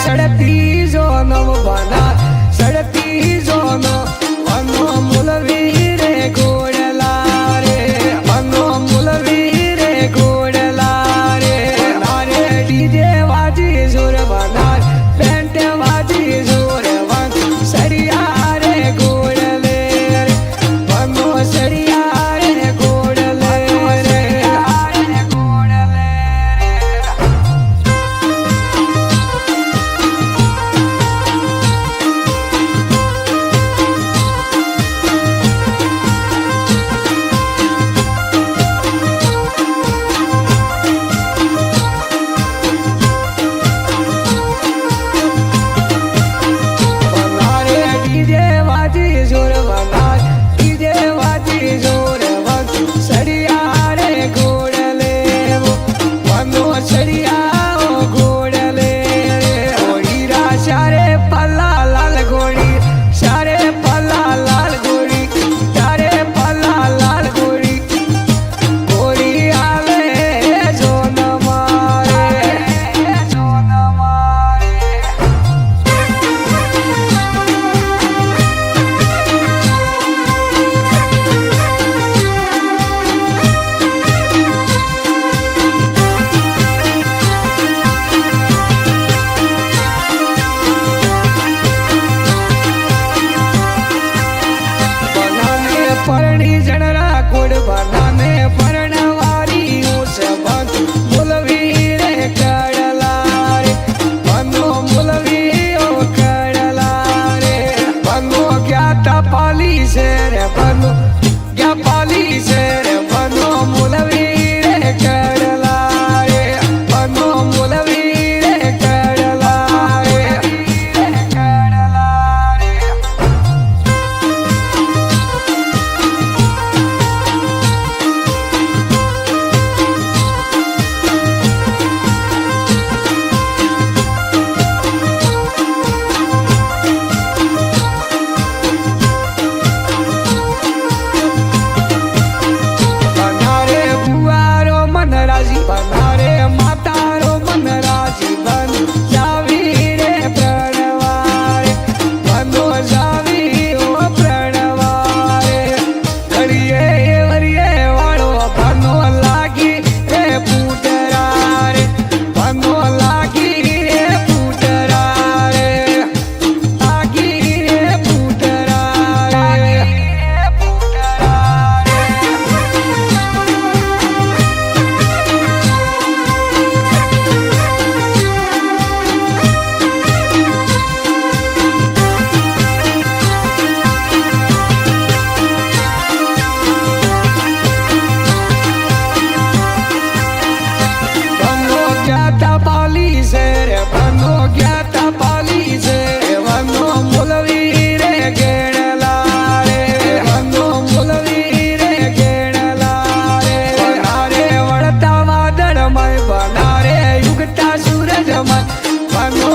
સડતી જો નવ બના સડતી જો નો અનો મુલવી રે ગોડલા રે અનો મુલવી રે ગોડલા રે મારે ડીજે વાજી જોર બના પેન્ટ વાજી જોર વન સરિયા રે ગોડલે અનો સરિયા રે ગોડલે રે ગોડલે રે પરણી જણરા કોડ બનાને પરણવારી ઉસ બંધ મુલવી રે કડલા રે બનો મુલવી ઓ કડલા રે બનો ગયા તપાલી છે રે બનો ગયા પાલી છે રે બનો મુલવી રે કડલા રે બનો મુલવી રે કડલા રે કડલા રે બનારે માતારો મન રાજી બન જાવી રે પ્રણવારે બનો જાવી ઓ પ્રણવારે ઘડીએ વરીએ વાળો બનો લાગી રે પૂટરા રે બનો લાગી રે પૂટરા રે લાગી રે પૂટરા રે પૂટરા રે પાલી છે રે બનો ગયા પાલી છે બનો મુલવી રે ગેણલા રે બનો મુલવી રે ગેણલા રે બનારે વળતા વાદળમય બનારે યુગતા સૂરજમય બનો